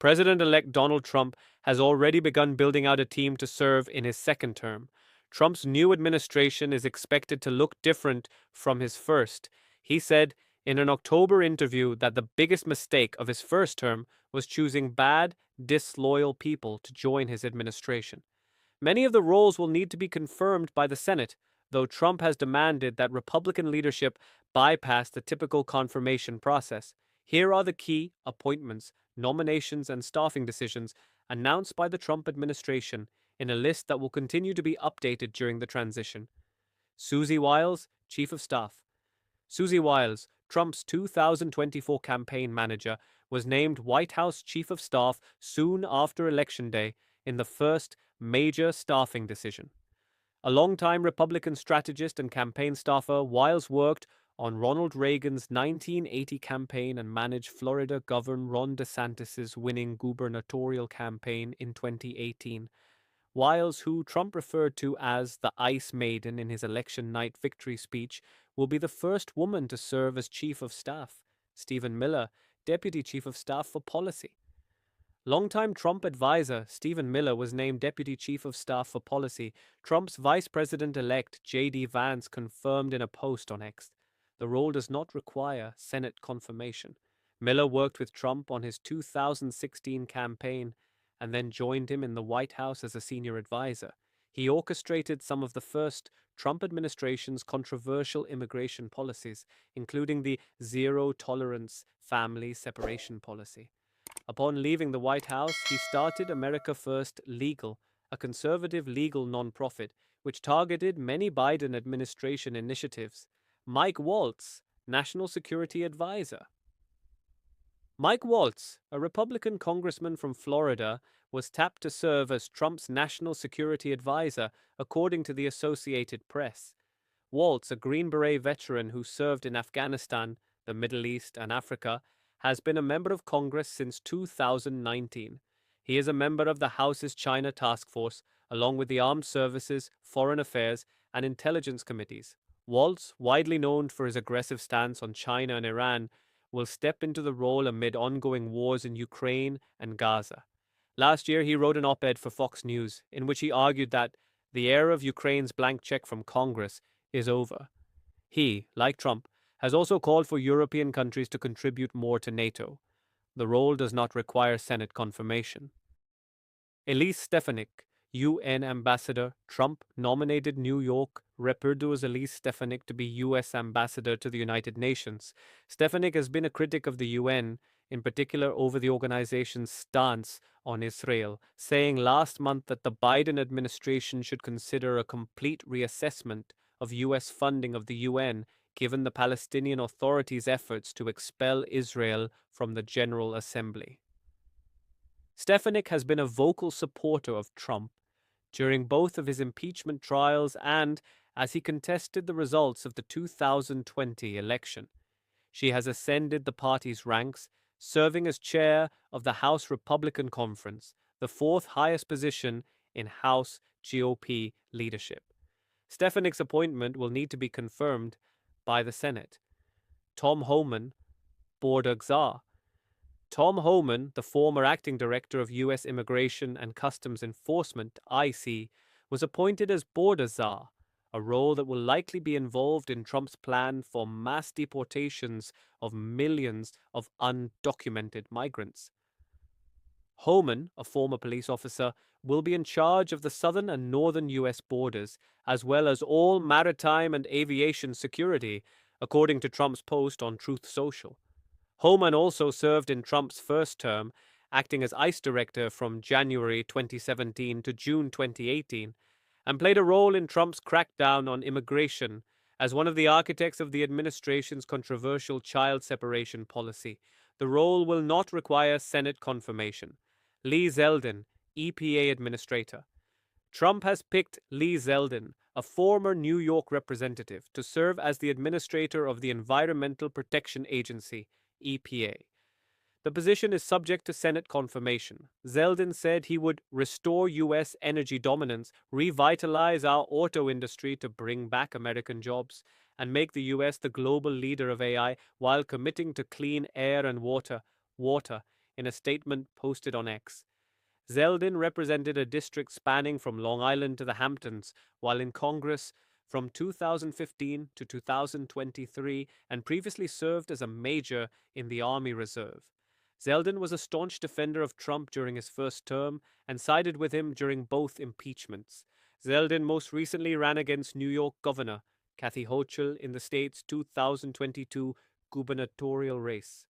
President-elect Donald Trump has already begun building out a team to serve in his second term. Trump's new administration is expected to look different from his first. He said in an October interview that the biggest mistake of his first term was choosing bad, disloyal people to join his administration. Many of the roles will need to be confirmed by the Senate, though Trump has demanded that Republican leadership bypass the typical confirmation process. Here are the key appointments, nominations, and staffing decisions announced by the Trump administration in a list that will continue to be updated during the transition. Susie Wiles, Chief of Staff. Susie Wiles, Trump's 2024 campaign manager, was named White House Chief of Staff soon after Election Day in the first major staffing decision. A longtime Republican strategist and campaign staffer, Wiles worked on Ronald Reagan's 1980 campaign and managed Florida Governor Ron DeSantis' winning gubernatorial campaign in 2018. Wiles, who Trump referred to as the Ice Maiden in his election night victory speech, will be the first woman to serve as Chief of Staff. Stephen Miller, Deputy Chief of Staff for Policy. Longtime Trump advisor Stephen Miller was named Deputy Chief of Staff for Policy. Trump's Vice President-elect J.D. Vance confirmed in a post on X. The role does not require Senate confirmation. Miller worked with Trump on his 2016 campaign and then joined him in the White House as a senior advisor. He orchestrated some of the first Trump administration's controversial immigration policies, including the zero-tolerance family separation policy. Upon leaving the White House, he started America First Legal, a conservative legal nonprofit which targeted many Biden administration initiatives. Mike Waltz, National Security Advisor. Mike Waltz, a Republican congressman from Florida, was tapped to serve as Trump's national security advisor, according to the Associated Press. Waltz, a Green Beret veteran who served in Afghanistan, the Middle East, and Africa, has been a member of Congress since 2019. He is a member of the House's China Task Force, along with the Armed Services, Foreign Affairs, and Intelligence Committees. Waltz, widely known for his aggressive stance on China and Iran, will step into the role amid ongoing wars in Ukraine and Gaza. Last year, he wrote an op-ed for Fox News in which he argued that the era of Ukraine's blank check from Congress is over. He, like Trump, has also called for European countries to contribute more to NATO. The role does not require Senate confirmation. Elise Stefanik, UN Ambassador. Trump nominated New York Purdue's Elise Stefanik to be U.S. Ambassador to the United Nations. Stefanik has been a critic of the UN, in particular over the organization's stance on Israel, saying last month that the Biden administration should consider a complete reassessment of U.S. funding of the UN given the Palestinian Authority's efforts to expel Israel from the General Assembly. Stefanik has been a vocal supporter of Trump during both of his impeachment trials and as he contested the results of the 2020 election. She has ascended the party's ranks, serving as chair of the House Republican Conference, the fourth highest position in House GOP leadership. Stefanik's appointment will need to be confirmed by the Senate. Tom Homan, Border Czar. Tom Homan, the former acting director of U.S. Immigration and Customs Enforcement, IC, was appointed as Border Czar, a role that will likely be involved in Trump's plan for mass deportations of millions of undocumented migrants. Homan, a former police officer, will be in charge of the southern and northern U.S. borders, as well as all maritime and aviation security, according to Trump's post on Truth Social. Homan also served in Trump's first term, acting as ICE director from January 2017 to June 2018, and played a role in Trump's crackdown on immigration as one of the architects of the administration's controversial child separation policy. The role will not require Senate confirmation. Lee Zeldin, EPA Administrator. Trump has picked Lee Zeldin, a former New York representative, to serve as the administrator of the Environmental Protection Agency, EPA. The position is subject to Senate confirmation. Zeldin said he would restore U.S. energy dominance, revitalize our auto industry to bring back American jobs, and make the U.S. the global leader of AI while committing to clean air and water in a statement posted on X. Zeldin represented a district spanning from Long Island to the Hamptons while in Congress from 2015 to 2023 and previously served as a major in the Army Reserve. Zeldin was a staunch defender of Trump during his first term and sided with him during both impeachments. Zeldin most recently ran against New York Governor Kathy Hochul in the state's 2022 gubernatorial race.